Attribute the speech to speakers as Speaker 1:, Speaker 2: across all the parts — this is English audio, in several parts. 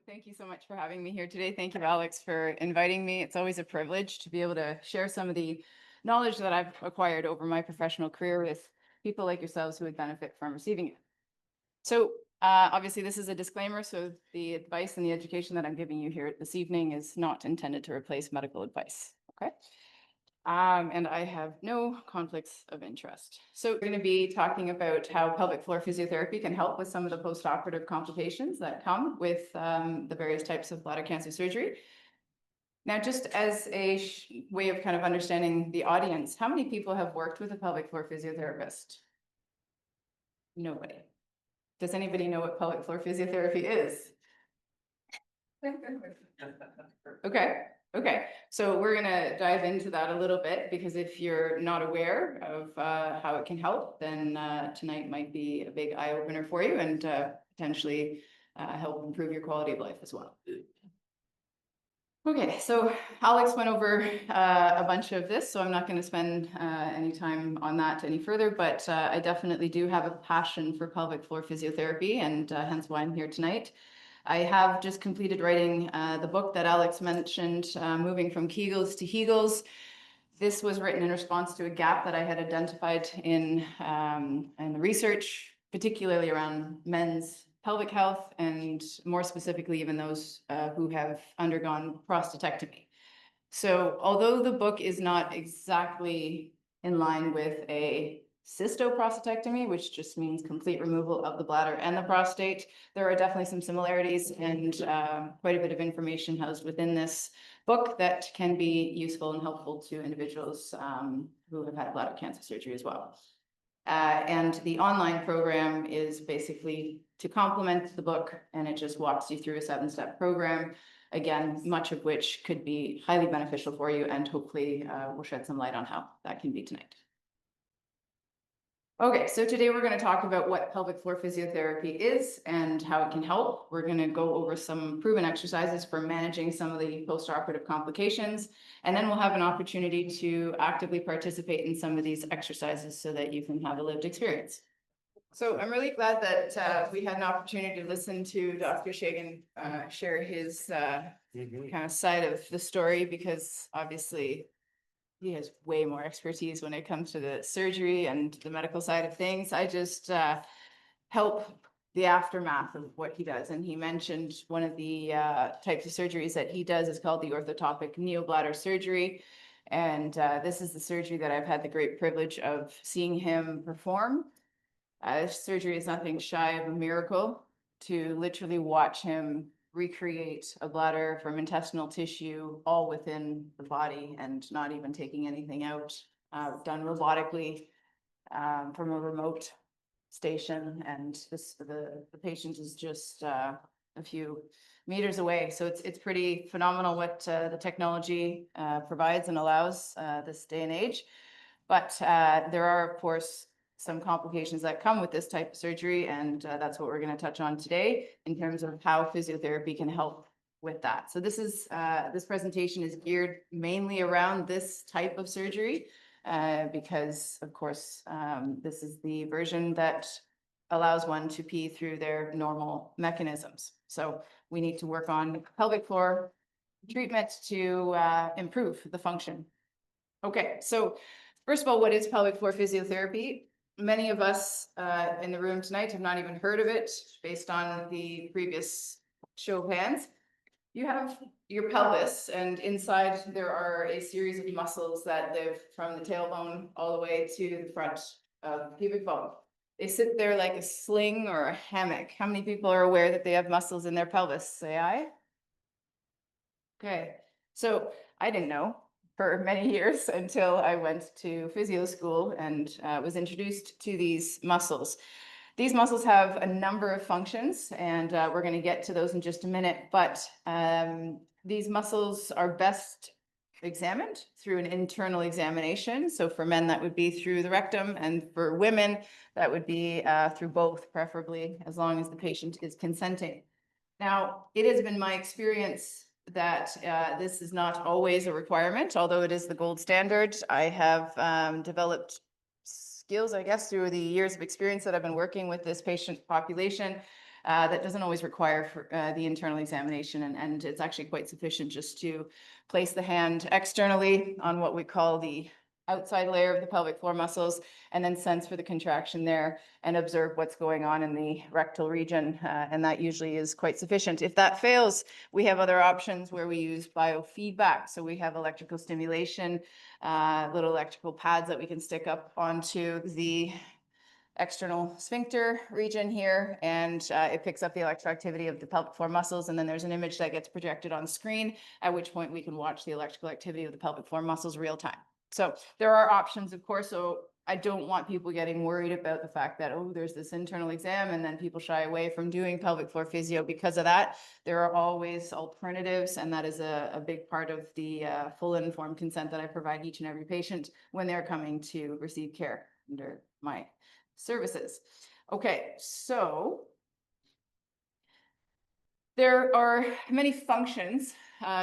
Speaker 1: Thank you so much for having me here today. Thank you, Alex, for inviting me. It's always a privilege to be able to share some of the knowledge that I've acquired over my professional career with people like yourselves who would benefit from receiving it. So obviously this is a disclaimer, so the advice and the education that I'm giving you here this evening is not intended to replace medical advice, okay? And I have no conflicts of interest. So we're going to be talking about how pelvic floor physiotherapy can help with some of the post-operative complications that come with the various types of bladder cancer surgery. Now, just as a way of kind of understanding the audience, how many people have worked with a pelvic floor physiotherapist? Nobody. Does anybody know what pelvic floor physiotherapy is? Okay. So we're going to dive into that a little bit, because if you're not aware of how it can help, then tonight might be a big eye opener for you and potentially help improve your quality of life as well. Okay, so Alex went over a bunch of this, so I'm not going to spend any time on that any further, but I definitely do have a passion for pelvic floor physiotherapy, and hence why I'm here tonight. I have just completed writing the book that Alex mentioned, Moving from Kegels to Hegels. This was written in response to a gap that I had identified in the research, particularly around men's pelvic health, and more specifically, even those who have undergone prostatectomy. So although the book is not exactly in line with a cystoprostatectomy, which just means complete removal of the bladder and the prostate, there are definitely some similarities and quite a bit of information housed within this book that can be useful and helpful to individuals who have had bladder cancer surgery as well. And the online program is basically to complement the book, and it just walks you through a 7-step program. Again, much of which could be highly beneficial for you, and hopefully we'll shed some light on how that can be tonight. Okay, so today we're going to talk about what pelvic floor physiotherapy is and how it can help. We're going to go over some proven exercises for managing some of the post-operative complications, and then we'll have an opportunity to actively participate in some of these exercises so that you can have a lived experience. So I'm really glad that we had an opportunity to listen to Dr. Shagan share his kind of side of the story, because obviously he has way more expertise when it comes to the surgery and the medical side of things. I just help the aftermath of what he does. And he mentioned one of the types of surgeries that he does is called the orthotopic neobladder surgery. And this is the surgery that I've had the great privilege of seeing him perform. Surgery is nothing shy of a miracle. To literally watch him recreate a bladder from intestinal tissue all within the body and not even taking anything out, done robotically from a remote station, and the patient is just a few meters away. So it's pretty phenomenal what the technology provides and allows this day and age. But there are, of course, some complications that come with this type of surgery, and that's what we're going to touch on today in terms of how physiotherapy can help with that. So this presentation is geared mainly around this type of surgery because, of course, this is the version that allows one to pee through their normal mechanisms. So we need to work on pelvic floor treatment to improve the function. Okay, so first of all, what is pelvic floor physiotherapy? Many of us in the room tonight have not even heard of it based on the previous show of hands. You have your pelvis, and inside there are a series of muscles that live from the tailbone all the way to the front of the pubic bone. They sit there like a sling or a hammock. How many people are aware that they have muscles in their pelvis? Say aye. Okay, so I didn't know for many years until I went to physio school and was introduced to these muscles. These muscles have a number of functions, and we're going to get to those in just a minute, but these muscles are best examined through an internal examination. So for men, that would be through the rectum, and for women, that would be through both, preferably, as long as the patient is consenting. Now, it has been my experience that this is not always a requirement, although it is the gold standard. I have developed skills, I guess, through the years of experience that I've been working with this patient population that doesn't always require the internal examination, and it's actually quite sufficient just to place the hand externally on what we call the outside layer of the pelvic floor muscles, and then sense for the contraction there and observe what's going on in the rectal region. And that usually is quite sufficient. If that fails, we have other options where we use biofeedback. So we have electrical stimulation, little electrical pads that we can stick up onto the external sphincter region here, and it picks up the electroactivity of the pelvic floor muscles, and then there's an image that gets projected on screen, at which point we can watch the electrical activity of the pelvic floor muscles real time. So there are options, of course. So I don't want people getting worried about the fact that, oh, there's this internal exam, and then people shy away from doing pelvic floor physio because of that. There are always alternatives, and that is a big part of the full and informed consent that I provide each and every patient when they're coming to receive care under my services. Okay, so there are many functions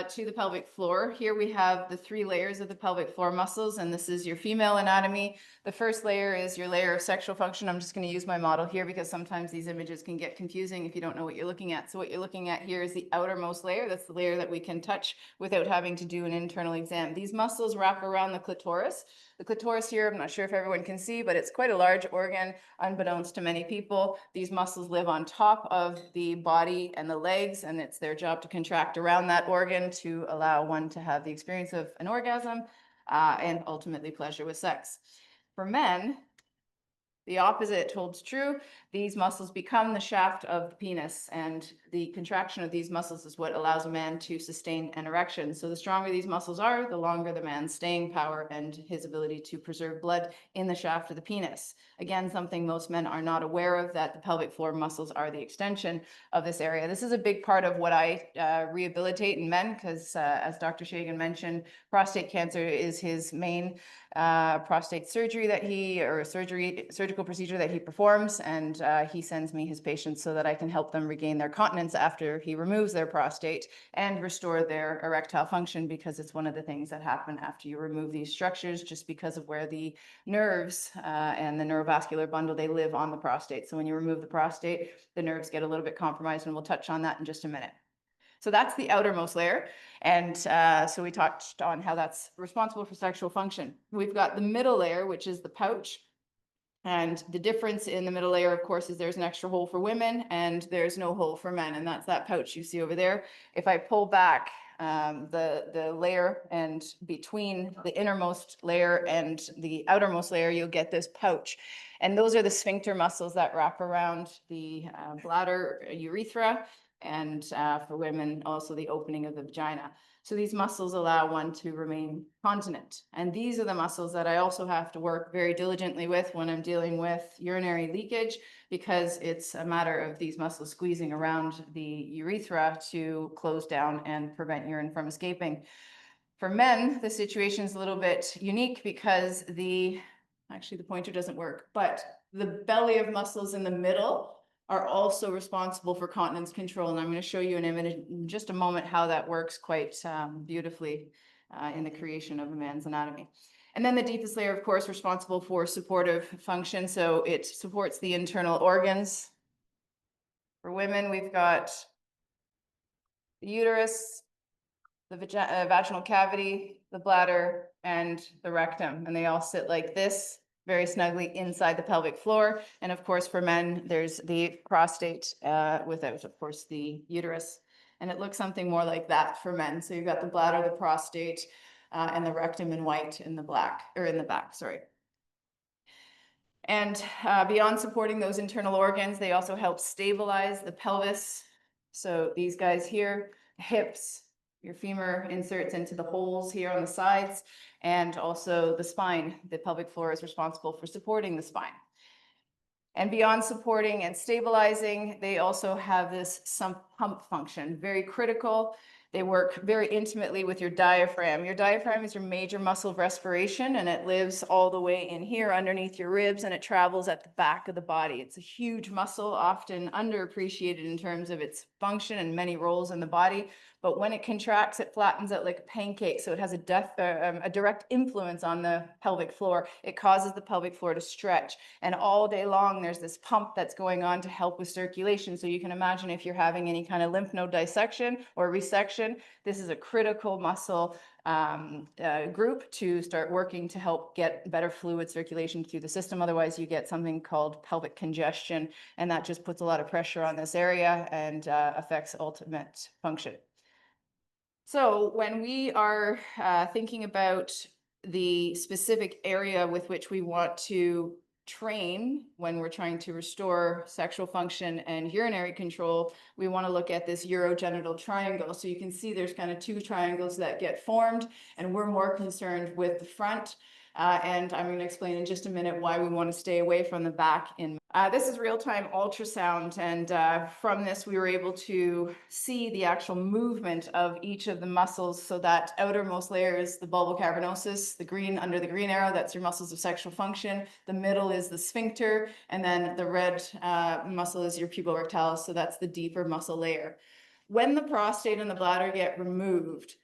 Speaker 1: to the pelvic floor. Here we have the 3 layers of the pelvic floor muscles, and this is your female anatomy. The first layer is your layer of sexual function. I'm just going to use my model here because sometimes these images can get confusing if you don't know what you're looking at. So what you're looking at here is the outermost layer. That's the layer that we can touch without having to do an internal exam. These muscles wrap around the clitoris. The clitoris here, I'm not sure if everyone can see, but it's quite a large organ, unbeknownst to many people. These muscles live on top of the body and the legs, and it's their job to contract around that organ to allow one to have the experience of an orgasm and ultimately pleasure with sex. For men, the opposite holds true. These muscles become the shaft of the penis, and the contraction of these muscles is what allows a man to sustain an erection. So the stronger these muscles are, the longer the man's staying power and his ability to preserve blood in the shaft of the penis. Again, something most men are not aware of, that the pelvic floor muscles are the extension of this area. This is a big part of what I rehabilitate in men because, as Dr. Shagan mentioned, prostate cancer is his main prostate surgery that surgical procedure that he performs, and he sends me his patients so that I can help them regain their continence after he removes their prostate and restore their erectile function, because it's one of the things that happen after you remove these structures, just because of where the nerves and the neurovascular bundle, they live on the prostate. So when you remove the prostate, the nerves get a little bit compromised, and we'll touch on that in just a minute. So that's the outermost layer. And so we touched on how that's responsible for sexual function. We've got the middle layer, which is the pouch. And the difference in the middle layer, of course, is there's an extra hole for women and there's no hole for men. And that's that pouch you see over there. If I pull back the layer, and between the innermost layer and the outermost layer, you'll get this pouch. And those are the sphincter muscles that wrap around the bladder, urethra, and for women, also the opening of the vagina. So these muscles allow one to remain continent. And these are the muscles that I also have to work very diligently with when I'm dealing with urinary leakage, because it's a matter of these muscles squeezing around the urethra to close down and prevent urine from escaping. For men, the situation is a little bit unique because actually the pointer doesn't work, but the belly of muscles in the middle are also responsible for continence control. And I'm going to show you an image in just a moment how that works quite beautifully in the creation of a man's anatomy. And then the deepest layer, of course, responsible for supportive function. So it supports the internal organs. For women, we've got the uterus, the vaginal cavity, the bladder, and the rectum. And they all sit like this, very snugly inside the pelvic floor. And of course, for men, there's the prostate without, of course, the uterus. And it looks something more like that for men. So you've got the bladder, the prostate, and the rectum in white in the black, or in the back, sorry. And beyond supporting those internal organs, they also help stabilize the pelvis. So these guys here, hips, your femur inserts into the holes here on the sides, and also the spine. The pelvic floor is responsible for supporting the spine. And beyond supporting and stabilizing, they also have this pump function, very critical. They work very intimately with your diaphragm. Your diaphragm is your major muscle of respiration, and it lives all the way in here underneath your ribs, and it travels at the back of the body. It's a huge muscle, often underappreciated in terms of its function and many roles in the body. But when it contracts, it flattens out like a pancake. So it has a direct influence on the pelvic floor. It causes the pelvic floor to stretch. And all day long, there's this pump that's going on to help with circulation. So you can imagine if you're having any kind of lymph node dissection or resection, this is a critical muscle group to start working to help get better fluid circulation through the system. Otherwise, you get something called pelvic congestion, and that just puts a lot of pressure on this area and affects ultimate function. So when we are thinking about the specific area with which we want to train when we're trying to restore sexual function and urinary control, we want to look at this urogenital triangle. So you can see there's kind of two triangles that get formed, and we're more concerned with the front. And I'm going to explain in just a minute why we want to stay away from the back. This is real-time ultrasound, and from this we were able to see the actual movement of each of the muscles. So that outermost layer is the bulbar cavernosus, the green under the green arrow, that's your muscles of sexual function. The middle is the sphincter, and then the red muscle is your puborectalis, so that's the deeper muscle layer. When the prostate and the bladder get removed,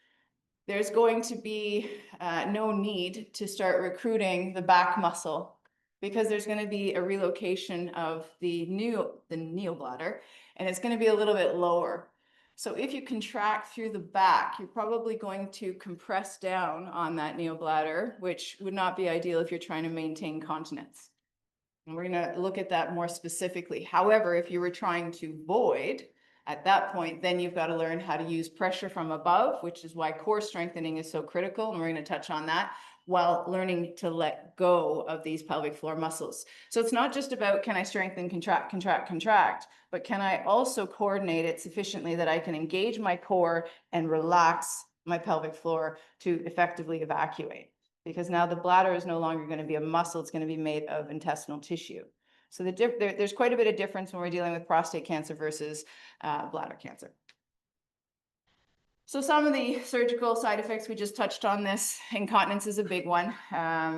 Speaker 1: there's going to be no need to start recruiting the back muscle, because there's going to be a relocation of the neobladder, and it's going to be a little bit lower. So if you contract through the back, you're probably going to compress down on that neobladder, which would not be ideal if you're trying to maintain continence. And we're going to look at that more specifically. However, if you were trying to void, at that point, then you've got to learn how to use pressure from above, which is why core strengthening is so critical. And we're going to touch on that, while learning to let go of these pelvic floor muscles. So it's not just about, can I strengthen, contract, contract, contract, but can I also coordinate it sufficiently that I can engage my core and relax my pelvic floor to effectively evacuate? Because now the bladder is no longer going to be a muscle, it's going to be made of intestinal tissue. So there's quite a bit of difference when we're dealing with prostate cancer versus bladder cancer. So some of the surgical side effects, we just touched on this. Incontinence is a big one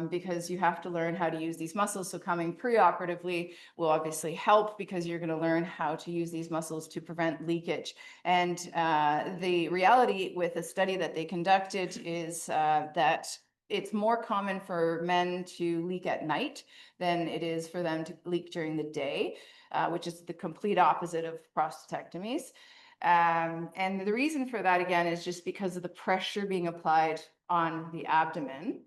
Speaker 1: because you have to learn how to use these muscles. So coming preoperatively will obviously help, because you're going to learn how to use these muscles to prevent leakage. And the reality with a study that they conducted is that it's more common for men to leak at night than it is for them to leak during the day, which is the complete opposite of prostatectomies. And the reason for that, again, is just because of the pressure being applied on the abdomen.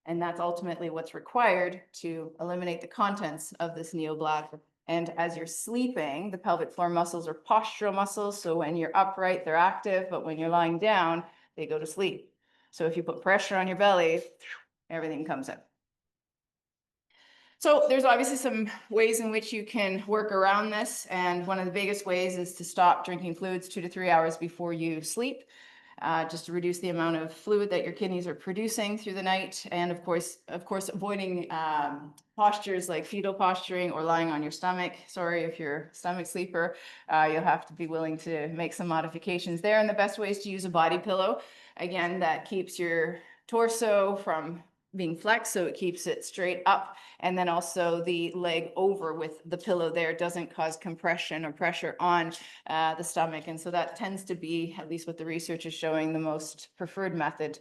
Speaker 1: And that's ultimately what's required to eliminate the contents of this neobladder. And as you're sleeping, the pelvic floor muscles are postural muscles. So when you're upright, they're active, but when you're lying down, they go to sleep. So if you put pressure on your belly, everything comes out. So there's obviously some ways in which you can work around this. And one of the biggest ways is to stop drinking fluids 2 to 3 hours before you sleep, just to reduce the amount of fluid that your kidneys are producing through the night. And of course, avoiding postures like fetal posturing or lying on your stomach. Sorry, if you're a stomach sleeper, you'll have to be willing to make some modifications there. And the best way is to use a body pillow. Again, that keeps your torso from being flexed, so it keeps it straight up. And then also the leg over with the pillow there doesn't cause compression or pressure on the stomach. And so that tends to be, at least what the research is showing, the most preferred method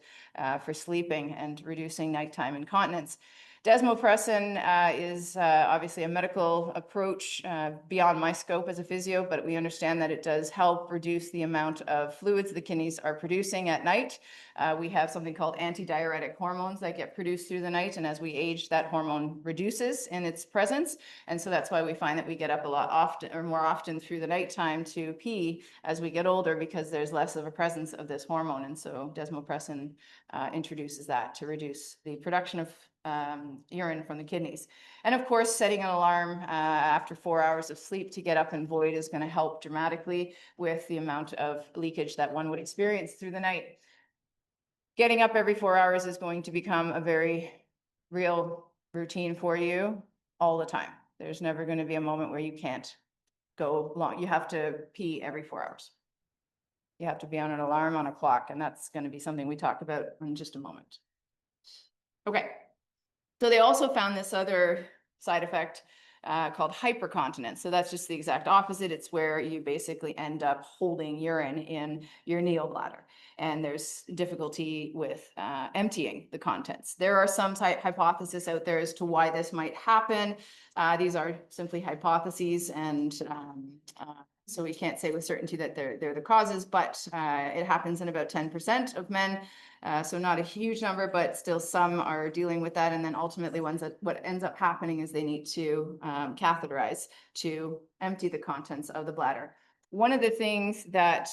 Speaker 1: for sleeping and reducing nighttime incontinence. Desmopressin is obviously a medical approach beyond my scope as a physio, but we understand that it does help reduce the amount of fluids the kidneys are producing at night. We have something called antidiuretic hormones that get produced through the night, and as we age, that hormone reduces in its presence. And so that's why we find that we get up a lot often, or more often, through the nighttime to pee as we get older, because there's less of a presence of this hormone. And so desmopressin introduces that to reduce the production of urine from the kidneys. And of course, setting an alarm after 4 hours of sleep to get up and void is going to help dramatically with the amount of leakage that one would experience through the night. Getting up every 4 hours is going to become a very real routine for you all the time. There's never going to be a moment where you can't go long. You have to pee every 4 hours. You have to be on an alarm on a clock, and that's going to be something we talk about in just a moment. Okay. So they also found this other side effect called hypercontinence. So that's just the exact opposite. It's where you basically end up holding urine in your neobladder, and there's difficulty with emptying the contents. There are some hypotheses out there as to why this might happen. These are simply hypotheses, and so we can't say with certainty that they're the causes, but it happens in about 10% of men. So not a huge number, but still some are dealing with that. And then ultimately what ends up happening is they need to catheterize to empty the contents of the bladder. One of the things that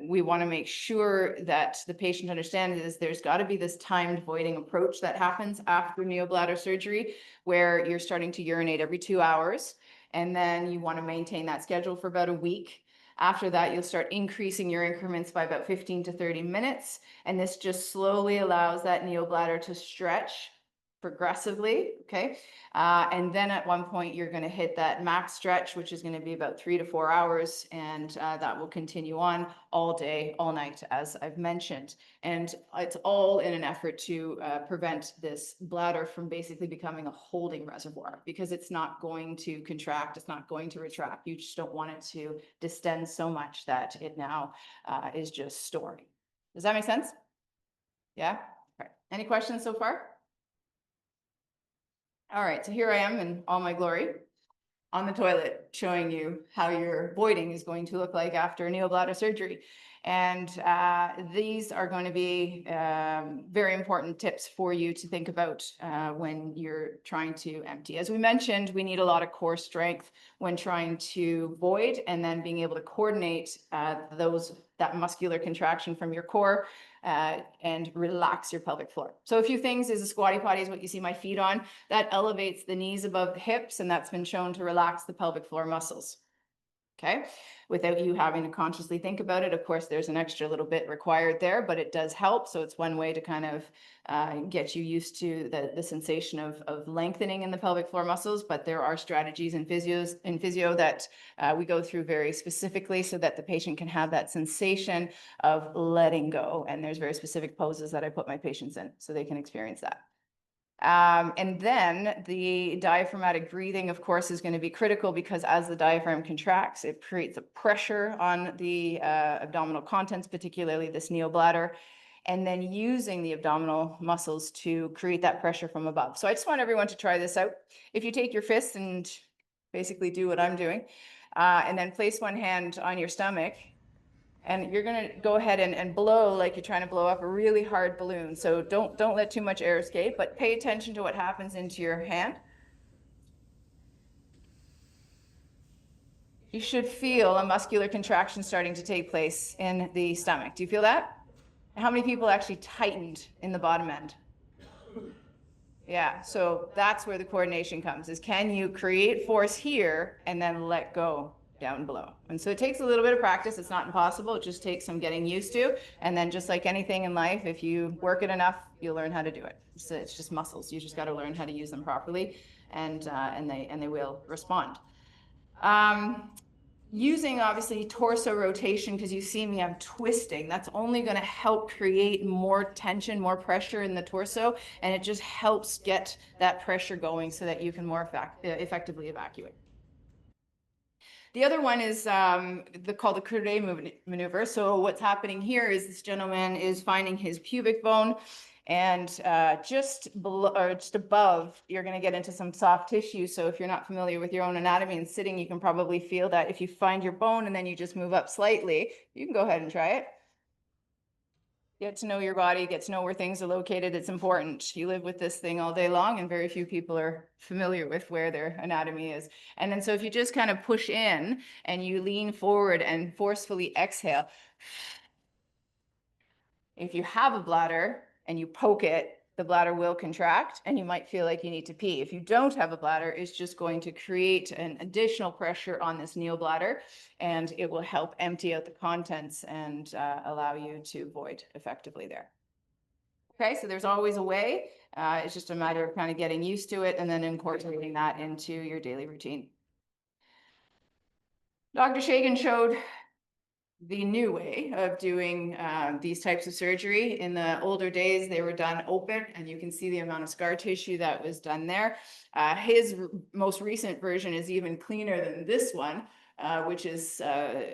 Speaker 1: we want to make sure that the patient understands is there's got to be this timed voiding approach that happens after neobladder surgery, where you're starting to urinate every 2 hours. And then you want to maintain that schedule for about a week. After that, you'll start increasing your increments by about 15 to 30 minutes. And this just slowly allows that neobladder to stretch progressively, okay? And then at one point, you're going to hit that max stretch, which is going to be about 3 to 4 hours. And that will continue on all day, all night, as I've mentioned. And it's all in an effort to prevent this bladder from basically becoming a holding reservoir, because it's not going to contract, it's not going to retract. You just don't want it to distend so much that it now is just storing. Does that make sense? Yeah? All right. Any questions so far? All right, so here I am in all my glory on the toilet, showing you how your voiding is going to look like after neobladder surgery. And these are going to be very important tips for you to think about when you're trying to empty. As we mentioned, we need a lot of core strength when trying to void, and then being able to coordinate that muscular contraction from your core and relax your pelvic floor. So a few things is a squatty potty is what you see my feet on. That elevates the knees above the hips, and that's been shown to relax the pelvic floor muscles. Okay, without you having to consciously think about it. Of course, there's an extra little bit required there, but it does help. So it's one way to kind of get you used to the sensation of lengthening in the pelvic floor muscles. But there are strategies in physio that we go through very specifically so that the patient can have that sensation of letting go. And there's very specific poses that I put my patients in so they can experience that. And then the diaphragmatic breathing, of course, is going to be critical, because as the diaphragm contracts, it creates a pressure on the abdominal contents, particularly this neobladder, and then using the abdominal muscles to create that pressure from above. So I just want everyone to try this out. If you take your fist and basically do what I'm doing, and then place one hand on your stomach, and you're going to go ahead and blow like you're trying to blow up a really hard balloon. So don't let too much air escape, but pay attention to what happens into your hand. You should feel a muscular contraction starting to take place in the stomach. Do you feel that? How many people actually tightened in the bottom end? Yeah, so that's where the coordination comes, is can you create force here and then let go down below? And so it takes a little bit of practice. It's not impossible. It just takes some getting used to. And then just like anything in life, if you work it enough, you'll learn how to do it. So it's just muscles. You just got to learn how to use them properly, and they will respond. Using obviously torso rotation, because you see me, I'm twisting. That's only going to help create more tension, more pressure in the torso, and it just helps get that pressure going so that you can more effectively evacuate. The other one is called the Curet maneuver. So what's happening here is this gentleman is finding his pubic bone, and just below or just above, you're going to get into some soft tissue. So if you're not familiar with your own anatomy and sitting, you can probably feel that. If you find your bone and then you just move up slightly, you can go ahead and try it. Get to know your body, get to know where things are located. It's important. You live with this thing all day long, and very few people are familiar with where their anatomy is. And then so if you just kind of push in and you lean forward and forcefully exhale, if you have a bladder and you poke it, the bladder will contract and you might feel like you need to pee. If you don't have a bladder, it's just going to create an additional pressure on this neobladder, and it will help empty out the contents and allow you to void effectively there. Okay, so there's always a way. It's just a matter of kind of getting used to it and then incorporating that into your daily routine. Dr. Shagan showed the new way of doing these types of surgery. In the older days, they were done open, and you can see the amount of scar tissue that was done there. His most recent version is even cleaner than this one, which is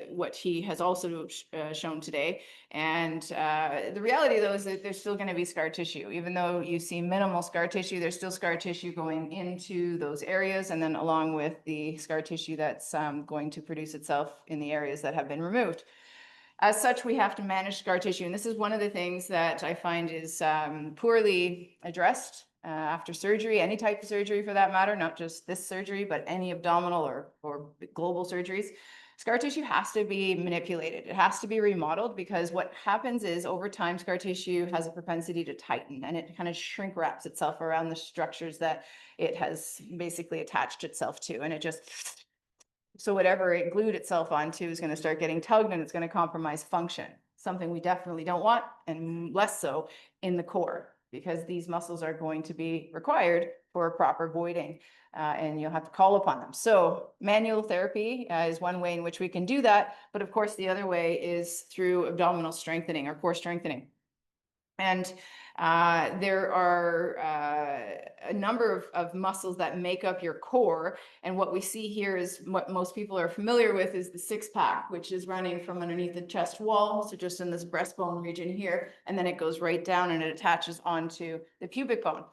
Speaker 1: what he has also shown today. And the reality, though, is that there's still going to be scar tissue. Even though you see minimal scar tissue, there's still scar tissue going into those areas, and then along with the scar tissue that's going to produce itself in the areas that have been removed. As such, we have to manage scar tissue. And this is one of the things that I find is poorly addressed after surgery, any type of surgery for that matter, not just this surgery, but any abdominal or global surgeries. Scar tissue has to be manipulated. It has to be remodeled, because what happens is over time, scar tissue has a propensity to tighten, and it kind of shrink wraps itself around the structures that it has basically attached itself to. And it just, so whatever it glued itself onto is going to start getting tugged, and it's going to compromise function, something we definitely don't want, and less so in the core, because these muscles are going to be required for proper voiding, and you'll have to call upon them. So manual therapy is one way in which we can do that. But of course, the other way is through abdominal strengthening or core strengthening. And there are a number of muscles that make up your core. And what we see here is what most people are familiar with is the six pack, which is running from underneath the chest wall. So just in this breastbone region here, and then it goes right down and it attaches onto the pubic bone.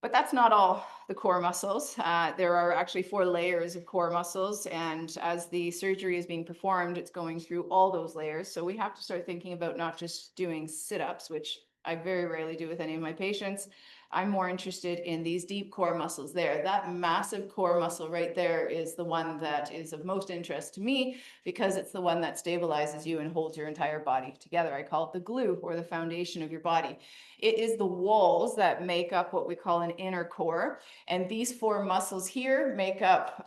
Speaker 1: But that's not all the core muscles. There are actually 4 layers of core muscles. And as the surgery is being performed, it's going through all those layers. So we have to start thinking about not just doing sit-ups, which I very rarely do with any of my patients. I'm more interested in these deep core muscles there. That massive core muscle right there is the one that is of most interest to me, because it's the one that stabilizes you and holds your entire body together. I call it the glue, or the foundation of your body. It is the walls that make up what we call an inner core. And these 4 muscles here make up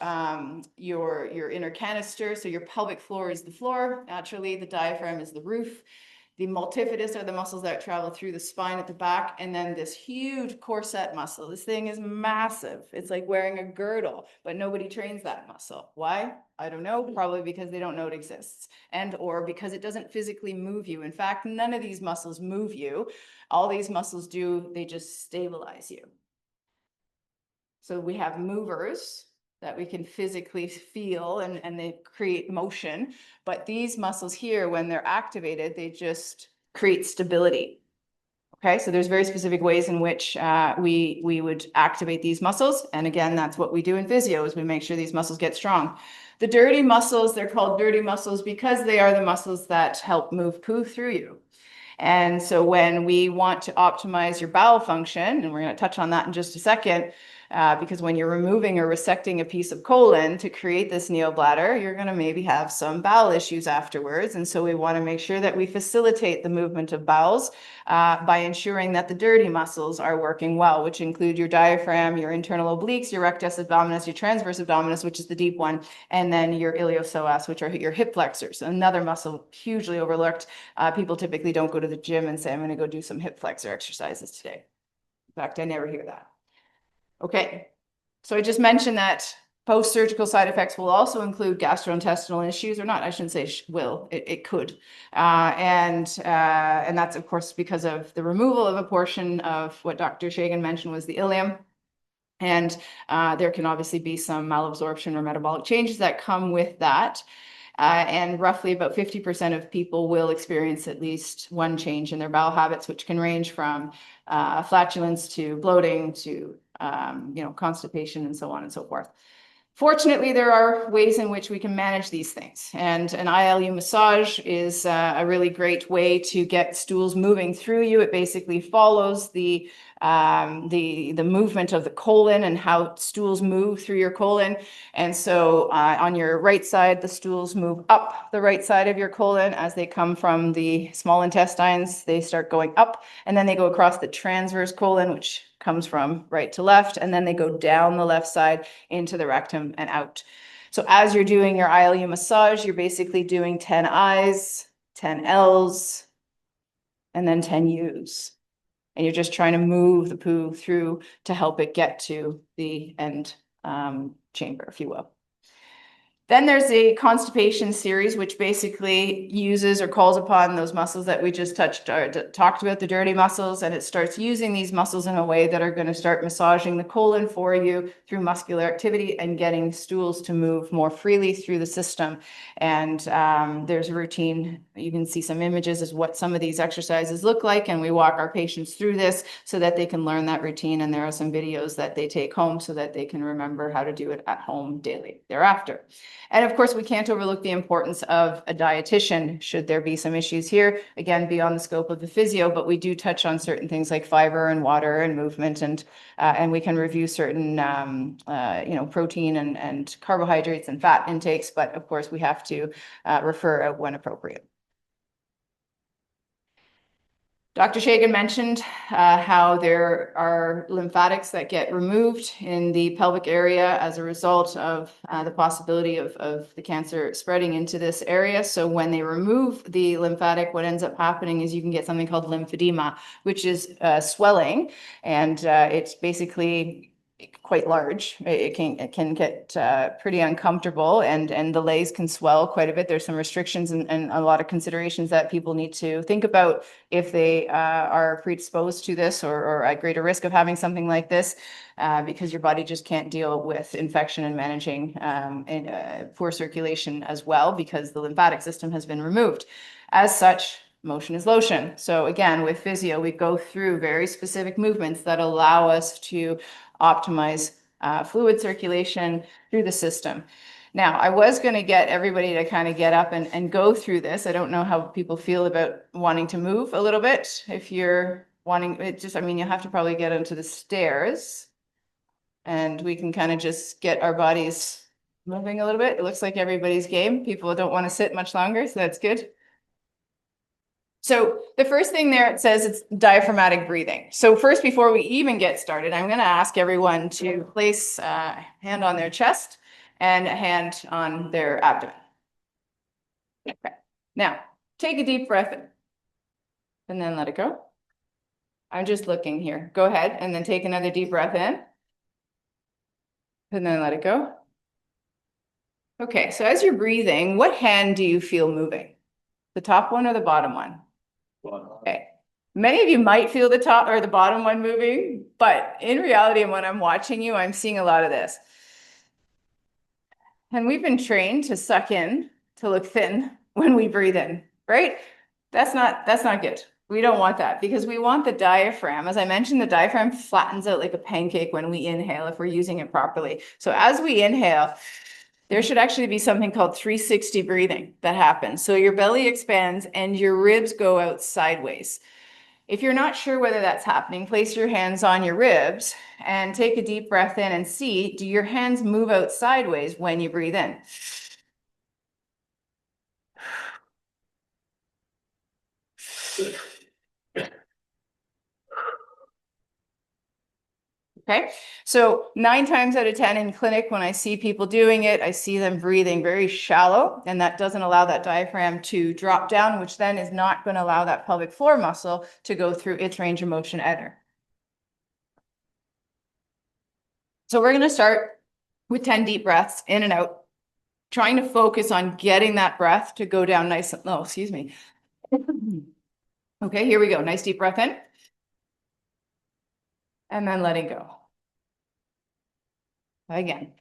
Speaker 1: your inner canister. So your pelvic floor is the floor. Naturally, the diaphragm is the roof. The multifidus are the muscles that travel through the spine at the back, and then this huge corset muscle. This thing is massive. It's like wearing a girdle, but nobody trains that muscle. Why? I don't know. Probably because they don't know it exists, and or because it doesn't physically move you. In fact, none of these muscles move you. All these muscles do, they just stabilize you. So we have movers that we can physically feel, and they create motion. But these muscles here, when they're activated, they just create stability. Okay, so there's very specific ways in which we would activate these muscles. And again, that's what we do in physio, is we make sure these muscles get strong. The dirty muscles, they're called dirty muscles because they are the muscles that help move poo through you. And so when we want to optimize your bowel function, and we're going to touch on that in just a second, because when you're removing or resecting a piece of colon to create this neobladder, you're going to maybe have some bowel issues afterwards. And so we want to make sure that we facilitate the movement of bowels by ensuring that the dirty muscles are working well, which include your diaphragm, your internal obliques, your rectus abdominis, your transverse abdominis, which is the deep one, and then your iliopsoas, which are your hip flexors, another muscle hugely overlooked. People typically don't go to the gym and say, I'm going to go do some hip flexor exercises today. In fact, I never hear that. Okay, so I just mentioned that post-surgical side effects will also include gastrointestinal issues, or not, I shouldn't say will, it could. And that's, of course, because of the removal of a portion of what Dr. Shagan mentioned was the ileum. And there can obviously be some malabsorption or metabolic changes that come with that. And roughly about 50% of people will experience at least one change in their bowel habits, which can range from flatulence to bloating to constipation and so on and so forth. Fortunately, there are ways in which we can manage these things. And an ILU massage is a really great way to get stools moving through you. It basically follows the movement of the colon and how stools move through your colon. And so on your right side, the stools move up the right side of your colon as they come from the small intestines. They start going up, and then they go across the transverse colon, which comes from right to left, and then they go down the left side into the rectum and out. So as you're doing your ILU massage, you're basically doing 10 I's, 10 L's, and then 10 U's. And you're just trying to move the poo through to help it get to the end chamber, if you will. Then there's a constipation series, which basically uses or calls upon those muscles that we just talked about, the dirty muscles, and it starts using these muscles in a way that are going to start massaging the colon for you through muscular activity and getting stools to move more freely through the system. And there's a routine. You can see some images as what some of these exercises look like, and we walk our patients through this so that they can learn that routine, and there are some videos that they take home so that they can remember how to do it at home daily thereafter. And of course, we can't overlook the importance of a dietitian should there be some issues here, again, beyond the scope of the physio, but we do touch on certain things like fiber and water and movement, and we can review certain, protein and carbohydrates and fat intakes, but of course, we have to refer out when appropriate. Dr. Shagan mentioned how there are lymphatics that get removed in the pelvic area as a result of the possibility of the cancer spreading into this area. So when they remove the lymphatic, what ends up happening is you can get something called lymphedema, which is swelling, and it's basically quite large. It can get pretty uncomfortable, and the legs can swell quite a bit. There's some restrictions and a lot of considerations that people need to think about if they are predisposed to this or at greater risk of having something like this, because your body just can't deal with infection and managing poor circulation as well, because the lymphatic system has been removed. As such, motion is lotion. So again, with physio, we go through very specific movements that allow us to optimize fluid circulation through the system. Now, I was going to get everybody to kind of get up and go through this. I don't know how people feel about wanting to move a little bit. If you're wanting it, you have to probably get onto the stairs, and we can kind of just get our bodies moving a little bit. It looks like everybody's game. People don't want to sit much longer, so that's good. So the first thing there, it says it's diaphragmatic breathing. So first, before we even get started, I'm going to ask everyone to place a hand on their chest and a hand on their abdomen. Okay. Now, take a deep breath in and then let it go. I'm just looking here. Go ahead and then take another deep breath in and then let it go. Okay, so as you're breathing, what hand do you feel moving? The top one or the bottom one? Okay. Many of you might feel the top or the bottom one moving, but in reality, when I'm watching you, I'm seeing a lot of this. And we've been trained to suck in, to look thin when we breathe in, right? That's not good. We don't want that, because we want the diaphragm. As I mentioned, the diaphragm flattens out like a pancake when we inhale if we're using it properly. So as we inhale, there should actually be something called 360 breathing that happens. So your belly expands and your ribs go out sideways. If you're not sure whether that's happening, place your hands on your ribs and take a deep breath in and see, do your hands move out sideways when you breathe in? Okay, so 9 times out of 10 in clinic, when I see people doing it, I see them breathing very shallow, and that doesn't allow that diaphragm to drop down, which then is not going to allow that pelvic floor muscle to go through its range of motion either. So we're going to start with 10 deep breaths in and out, trying to focus on getting that breath to go down nice and low. Excuse me. Okay, here we go. Nice deep breath in. And then letting go. Again.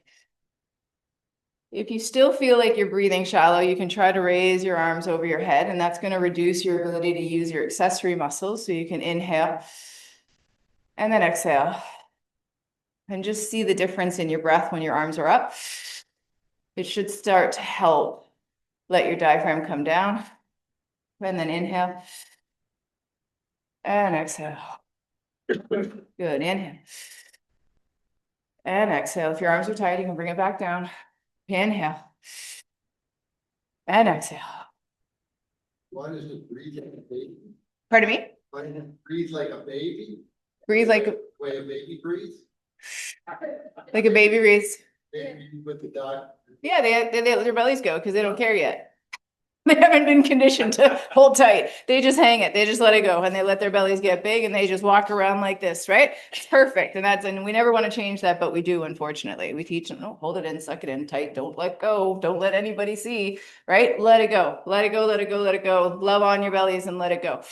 Speaker 1: If you still feel like you're breathing shallow, you can try to raise your arms over your head, and that's going to reduce your ability to use your accessory muscles. So you can inhale and then exhale. And just see the difference in your breath when your arms are up. It should start to help let your diaphragm come down. And then inhale and exhale. Good. Inhale and exhale. If your arms are tight, you can bring it back down. Inhale and exhale.
Speaker 2: Why does it breathe like a baby?
Speaker 1: Pardon me?
Speaker 2: Why does it breathe like a baby?
Speaker 1: Breathe like
Speaker 2: The way a baby breathes?
Speaker 1: a baby breathes.
Speaker 2: Baby with the dog.
Speaker 1: Yeah, they their bellies go because they don't care yet. They haven't been conditioned to hold tight. They just hang it. They just let it go and they let their bellies get big and they just walk around like this, right? It's perfect. And we never want to change that, but we do, unfortunately. We teach them, no, hold it in, suck it in tight. Don't let go. Don't let anybody see, right? Let it go. Let it go, let it go, let it go. Love on your bellies and let it go.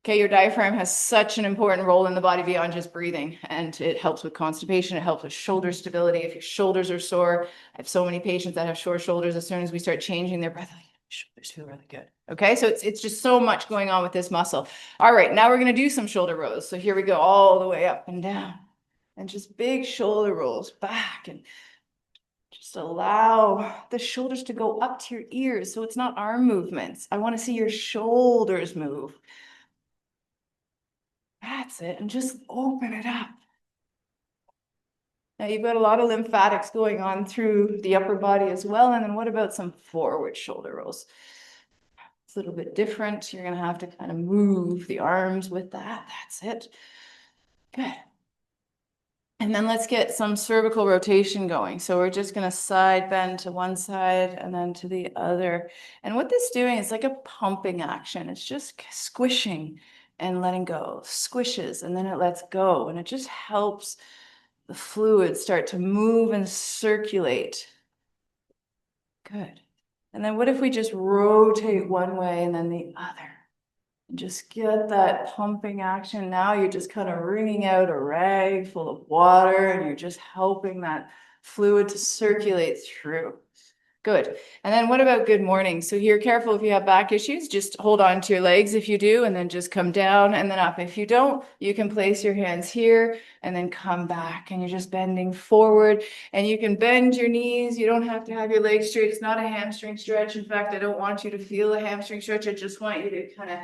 Speaker 1: Okay, your diaphragm has such an important role in the body beyond just breathing, and it helps with constipation. It helps with shoulder stability. If your shoulders are sore, I have so many patients that have sore shoulders. As soon as we start changing their breath, like, shoulders feel really good. Okay, so it's just so much going on with this muscle. All right, now we're going to do some shoulder rolls. So here we go, all the way up and down, and just big shoulder rolls back, and just allow the shoulders to go up to your ears. So it's not arm movements. I want to see your shoulders move. That's it. And just open it up. Now you've got a lot of lymphatics going on through the upper body as well. And then what about some forward shoulder rolls? It's a little bit different. You're going to have to kind of move the arms with that. That's it. Good. And then let's get some cervical rotation going. So we're just going to side bend to one side and then to the other. And what this is doing is like a pumping action. It's just squishing and letting go, squishes, and then it lets go. And it just helps the fluid start to move and circulate. Good. And then what if we just rotate one way and then the other? And just get that pumping action. Now you're just kind of wringing out a rag full of water and you're just helping that fluid to circulate through. Good. And then what about good morning? So you're careful if you have back issues, just hold on to your legs if you do, and then just come down and then up. If you don't, you can place your hands here and then come back and you're just bending forward, and you can bend your knees. You don't have to have your legs straight. It's not a hamstring stretch. In fact, I don't want you to feel a hamstring stretch. I just want you to kind of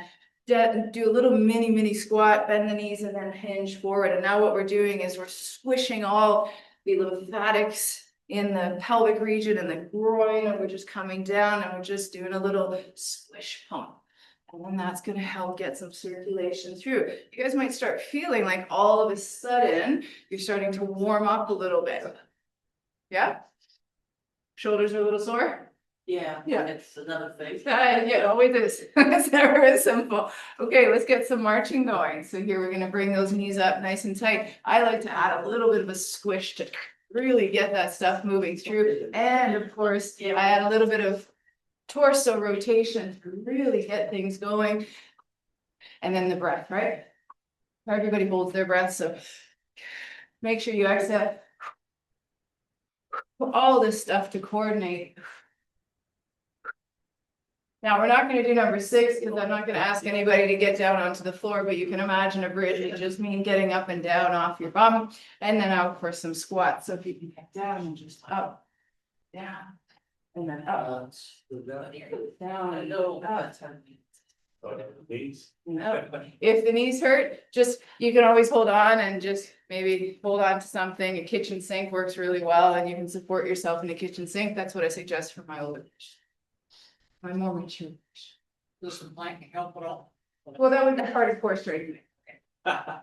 Speaker 1: do a little mini squat, bend the knees and then hinge forward. And now what we're doing is we're squishing all the lymphatics in the pelvic region and the groin, and we're just coming down and we're just doing a little squish pump. And then that's going to help get some circulation through. You guys might start feeling like all of a sudden you're starting to warm up a little bit. Yeah? Shoulders are a little sore?
Speaker 3: Yeah, it's another thing.
Speaker 1: Yeah, it always is. It's never as simple. Okay, let's get some marching going. So here we're going to bring those knees up nice and tight. I like to add a little bit of a squish to really get that stuff moving through. And of course, I add a little bit of torso rotation to really get things going. And then the breath, right? Everybody holds their breath. So make sure you exhale. All this stuff to coordinate. Now, we're not going to do number 6 because I'm not going to ask anybody to get down onto the floor, but you can imagine a bridge. It just means getting up and down off your bum, and then out for some squats. So if you can get down and just up, down, and then up, down and up. If the knees hurt, you can always hold on and just maybe hold on to something. A kitchen sink works really well, and you can support yourself in a kitchen sink. That's what I suggest for my older patients. My more mature.
Speaker 3: Does the blanket help at all?
Speaker 1: Well, that would be part of core strengthening.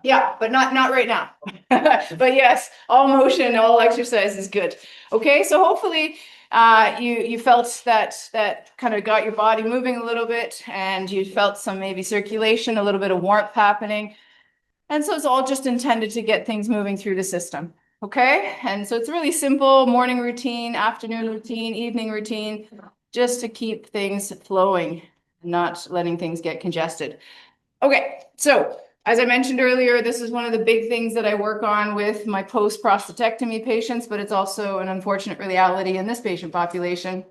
Speaker 1: Yeah, but not right now. But yes, all motion, all exercise is good. Okay, so hopefully you felt that kind of got your body moving a little bit, and you felt some maybe circulation, a little bit of warmth happening. And so it's all just intended to get things moving through the system. Okay, and so it's really simple morning routine, afternoon routine, evening routine, just to keep things flowing, not letting things get congested. Okay, so as I mentioned earlier, this is one of the big things that I work on with my post-prostatectomy patients, but it's also an unfortunate reality in this patient population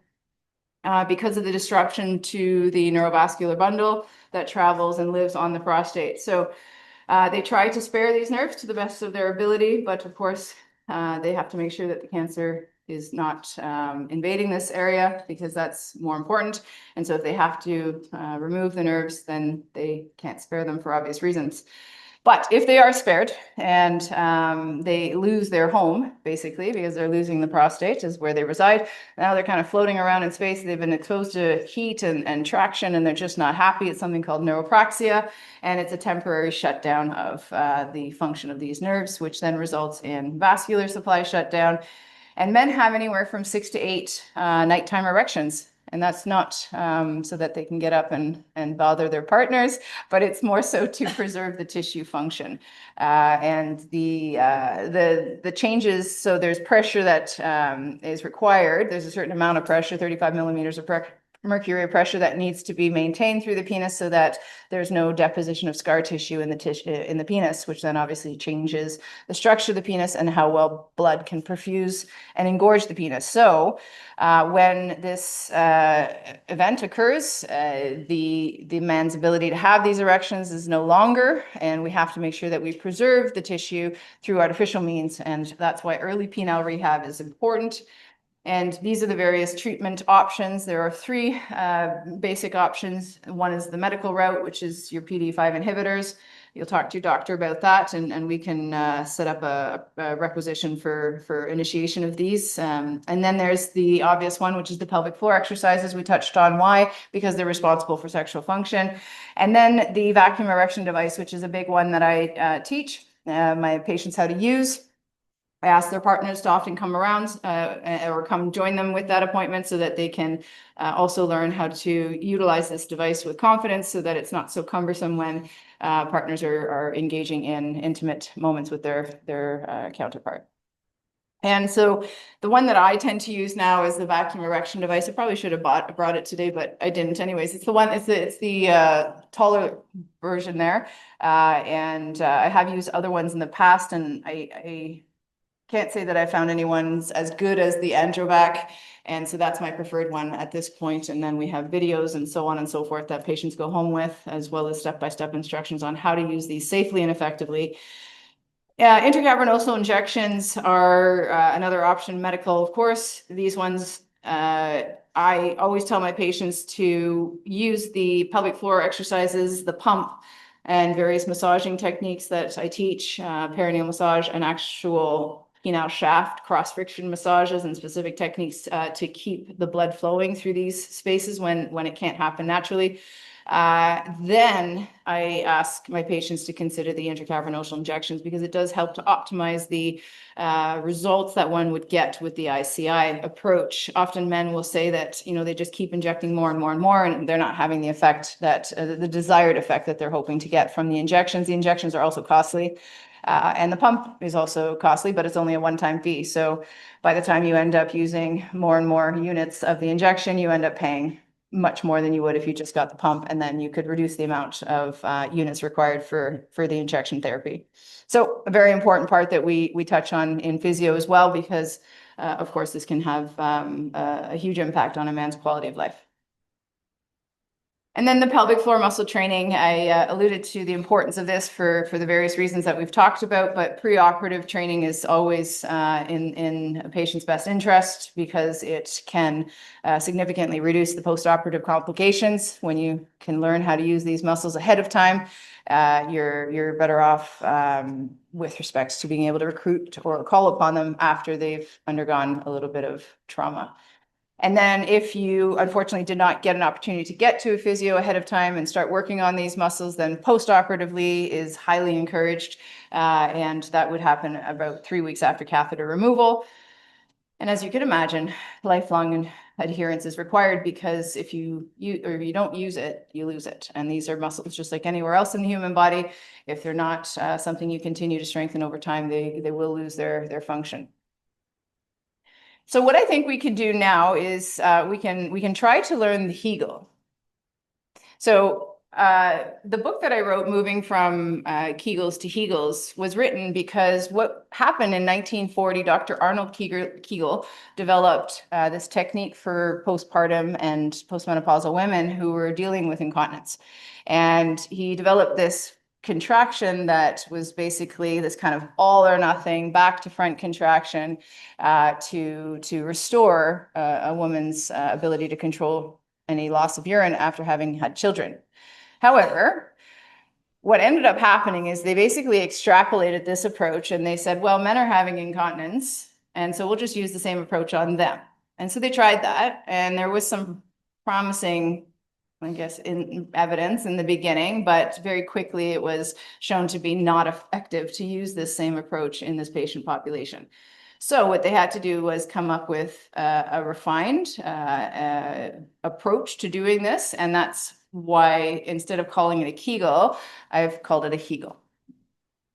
Speaker 1: because of the disruption to the neurovascular bundle that travels and lives on the prostate. So they try to spare these nerves to the best of their ability, but of course, they have to make sure that the cancer is not invading this area, because that's more important. And so if they have to remove the nerves, then they can't spare them for obvious reasons. But if they are spared and they lose their home, basically, because they're losing the prostate is where they reside, now they're kind of floating around in space. They've been exposed to heat and traction, and they're just not happy. It's something called neuropraxia, and it's a temporary shutdown of the function of these nerves, which then results in vascular supply shutdown. And men have anywhere from 6 to 8 nighttime erections And that's not so that they can get up and bother their partners, but it's more so to preserve the tissue function. And the changes, so there's pressure that is required. There's a certain amount of pressure, 35 millimeters of mercury pressure that needs to be maintained through the penis so that there's no deposition of scar tissue in the penis, which then obviously changes the structure of the penis and how well blood can perfuse and engorge the penis. So when this event occurs, the man's ability to have these erections is no longer, and we have to make sure that we preserve the tissue through artificial means, and that's why early penile rehab is important. And these are the various treatment options. There are three basic options. One is the medical route, which is your PDE5 inhibitors. You'll talk to your doctor about that, and we can set up a requisition for initiation of these. And then there's the obvious one, which is the pelvic floor exercises. We touched on why, because they're responsible for sexual function. And then the vacuum erection device, which is a big one that I teach my patients how to use. I ask their partners to often come around or come join them with that appointment so that they can also learn how to utilize this device with confidence so that it's not so cumbersome when partners are engaging in intimate moments with their counterpart. And so the one that I tend to use now is the vacuum erection device. I probably should have brought it today, but I didn't. Anyways, it's the one. It's the taller version there, and I have used other ones in the past, and I can't say that I found anyone's as good as the Androvac. And so that's my preferred one at this point. And then we have videos and so on and so forth that patients go home with, as well as step-by-step instructions on how to use these safely and effectively. Intracavernosal injections are another option, medical, of course. These ones, I always tell my patients to use the pelvic floor exercises, the pump, and various massaging techniques that I teach, perineal massage and actual penile shaft cross-friction massages and specific techniques to keep the blood flowing through these spaces when it can't happen naturally. Then I ask my patients to consider the intracavernosal injections because it does help to optimize the results that one would get with the ICI approach. Often men will say that, they just keep injecting more and more and more, and they're not having the effect that the desired effect that they're hoping to get from the injections. The injections are also costly. And the pump is also costly, but it's only a one-time fee. So by the time you end up using more and more units of the injection, you end up paying much more than you would if you just got the pump, and then you could reduce the amount of units required for the injection therapy. So a very important part that we touch on in physio as well, because of course this can have a huge impact on a man's quality of life. And then the pelvic floor muscle training, I alluded to the importance of this for the various reasons that we've talked about, but preoperative training is always in a patient's best interest because it can significantly reduce the postoperative complications. When you can learn how to use these muscles ahead of time, you're better off with respects to being able to recruit or call upon them after they've undergone a little bit of trauma. And then if you unfortunately did not get an opportunity to get to a physio ahead of time and start working on these muscles, then post-operatively is highly encouraged. And that would happen about 3 weeks after catheter removal. And as you can imagine, lifelong adherence is required because if you don't use it, you lose it. And these are muscles just like anywhere else in the human body. If they're not something you continue to strengthen over time, they will lose their function. So what I think we can do now is we can try to learn the Hegel. So the book that I wrote, Moving from Kegels to Hegels, was written because what happened in 1940, Dr. Arnold Kegel developed this technique for postpartum and postmenopausal women who were dealing with incontinence. And he developed this contraction that was basically this kind of all or nothing back to front contraction to restore a woman's ability to control any loss of urine after having had children. However, what ended up happening is they basically extrapolated this approach and they said, well, men are having incontinence, and so we'll just use the same approach on them. And so they tried that, and there was some promising, I guess, in evidence in the beginning, but very quickly it was shown to be not effective to use this same approach in this patient population. So what they had to do was come up with a refined approach to doing this. And that's why instead of calling it a Kegel, I've called it a Hegel.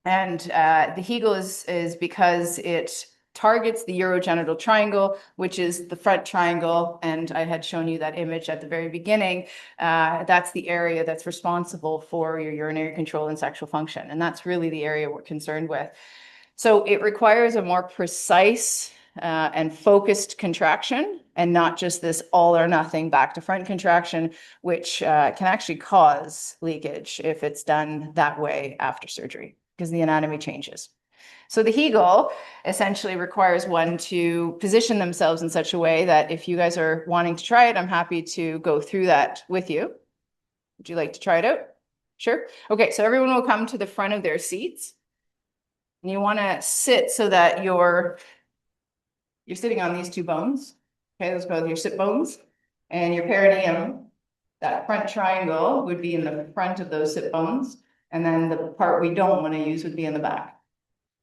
Speaker 1: And the Hegel is because it targets the urogenital triangle, which is the front triangle. And I had shown you that image at the very beginning. That's the area that's responsible for your urinary control and sexual function. And that's really the area we're concerned with. So it requires a more precise and focused contraction, and not just this all or nothing back to front contraction, which can actually cause leakage if it's done that way after surgery, because the anatomy changes. So the Hegel essentially requires one to position themselves in such a way that if you guys are wanting to try it, I'm happy to go through that with you. Would you like to try it out? Sure. Okay, so everyone will come to the front of their seats. And you want to sit so that you're sitting on these two bones. Okay, those are your sit bones. And your perineum, that front triangle, would be in the front of those sit bones. And then the part we don't want to use would be in the back.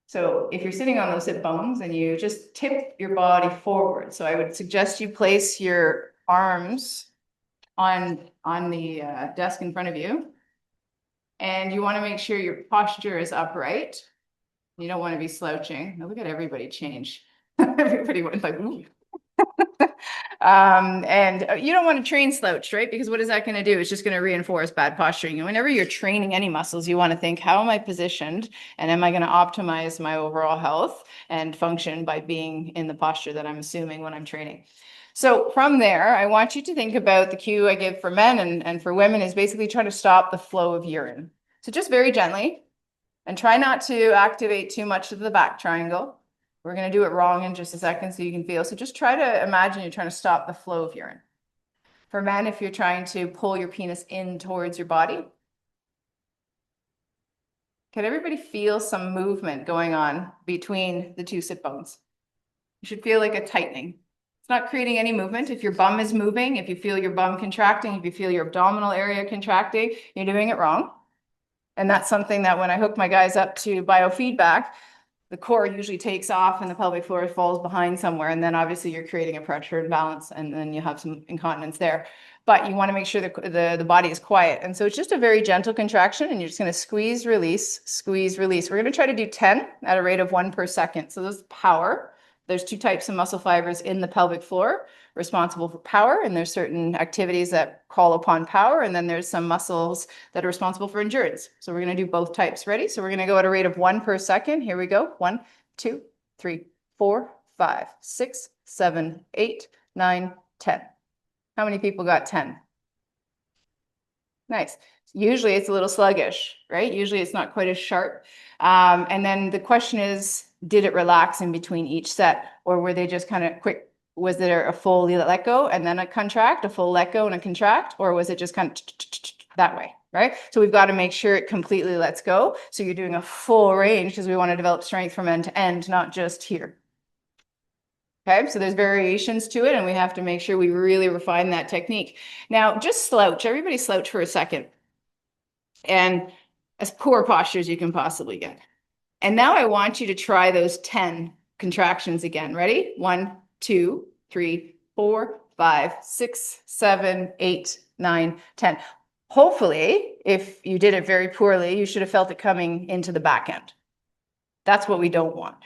Speaker 1: So if you're sitting on those sit bones and you just tip your body forward. So I would suggest you place your arms on the desk in front of you. And you want to make sure your posture is upright. You don't want to be slouching. Now look at everybody change. Everybody went like, ooh. And you don't want to train slouched, right? Because what is that going to do? It's just going to reinforce bad posturing. And whenever you're training any muscles, you want to think, how am I positioned? And am I going to optimize my overall health and function by being in the posture that I'm assuming when I'm training? So from there, I want you to think about the cue I give for men and for women is basically trying to stop the flow of urine. So just very gently, and try not to activate too much of the back triangle. We're going to do it wrong in just a second so you can feel. So just try to imagine you're trying to stop the flow of urine. For men, if you're trying to pull your penis in towards your body. Can everybody feel some movement going on between the two sit bones? You should feel like a tightening. It's not creating any movement. If your bum is moving, if you feel your bum contracting, if you feel your abdominal area contracting, you're doing it wrong. And that's something that when I hook my guys up to biofeedback, the core usually takes off and the pelvic floor falls behind somewhere. And then obviously you're creating a pressure imbalance and then you have some incontinence there. But you want to make sure that the body is quiet. And so it's just a very gentle contraction and you're just going to squeeze, release, squeeze, release. We're going to try to do 10 at a rate of 1 per second. So this is power. There's two types of muscle fibers in the pelvic floor responsible for power, and there's certain activities that call upon power, and then there's some muscles that are responsible for endurance. So we're going to do both types. Ready? So we're going to go at a rate of 1 per second. Here we go. 1, 2, 3, 4, 5, 6, 7, 8, 9, 10. How many people got 10? Nice. Usually it's a little sluggish, right? Usually it's not quite as sharp. And then the question is, did it relax in between each set, or were they just kind of quick? Was there a full let go and then a contract, a full let go and a contract, or was it just kind of that way, right? So we've got to make sure it completely lets go. So you're doing a full range because we want to develop strength from end to end, not just here. Okay, so there's variations to it and we have to make sure we really refine that technique. Now, just slouch. Everybody slouch for a second. And as poor posture as you can possibly get. And now I want you to try those 10 contractions again. Ready? 1, 2, 3, 4, 5, 6, 7, 8, 9, 10. Hopefully, if you did it very poorly, you should have felt it coming into the back end. That's what we don't want.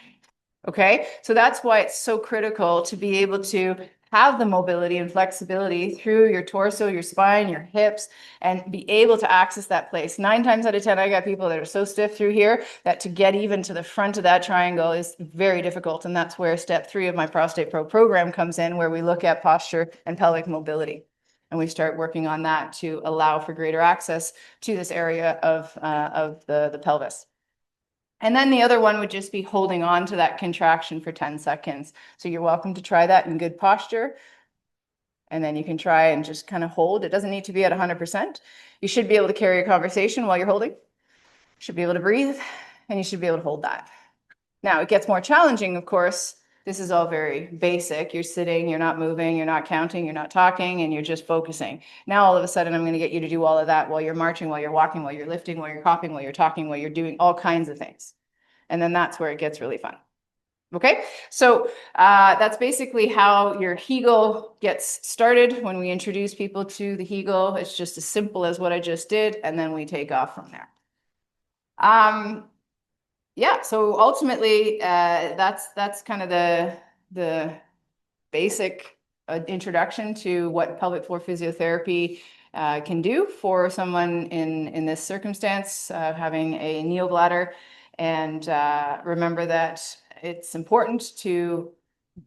Speaker 1: Okay, so that's why it's so critical to be able to have the mobility and flexibility through your torso, your spine, your hips, and be able to access that place. 9 times out of 10, I got people that are so stiff through here that to get even to the front of that triangle is very difficult. And that's where step 3 of my Prostate Pro program comes in, where we look at posture and pelvic mobility. And we start working on that to allow for greater access to this area of the pelvis. And then the other one would just be holding on to that contraction for 10 seconds. So you're welcome to try that in good posture. And then you can try and just kind of hold. It doesn't need to be at 100%. You should be able to carry a conversation while you're holding. You should be able to breathe, and you should be able to hold that. Now, it gets more challenging, of course. This is all very basic. You're sitting, you're not moving, you're not counting, you're not talking, and you're just focusing. Now, all of a sudden, I'm going to get you to do all of that while you're marching, while you're walking, while you're lifting, while you're coughing, while you're talking, while you're doing all kinds of things. And then that's where it gets really fun. Okay, so that's basically how your Hegel gets started. When we introduce people to the Hegel, it's just as simple as what I just did, and then we take off from there. Yeah, so ultimately, that's kind of the basic introduction to what pelvic floor physiotherapy can do for someone in this circumstance, having a neobladder. And remember that it's important to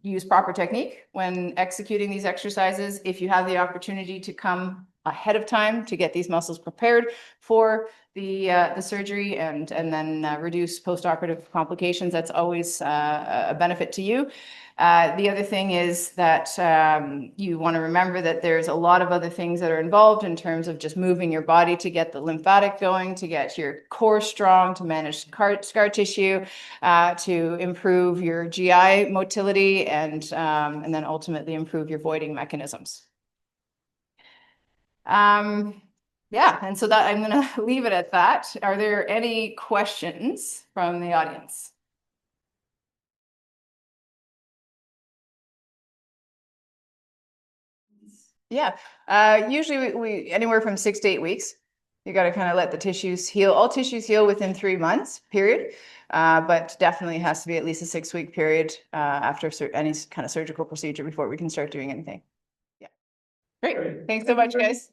Speaker 1: use proper technique when executing these exercises. If you have the opportunity to come ahead of time to get these muscles prepared for the surgery and then reduce post-operative complications, that's always a benefit to you. The other thing is that you want to remember that there's a lot of other things that are involved in terms of just moving your body to get the lymphatic going, to get your core strong, to manage scar tissue, to improve your GI motility, and then ultimately improve your voiding mechanisms. Yeah, and so that I'm going to leave it at that. Are there any questions from the audience? Yeah, usually we anywhere from 6 to 8 weeks. You got to kind of let the tissues heal. All tissues heal within 3 months, period. But definitely has to be at least a 6-week period after any kind of surgical procedure before we can start doing anything. Yeah. Great. Thanks so much, guys.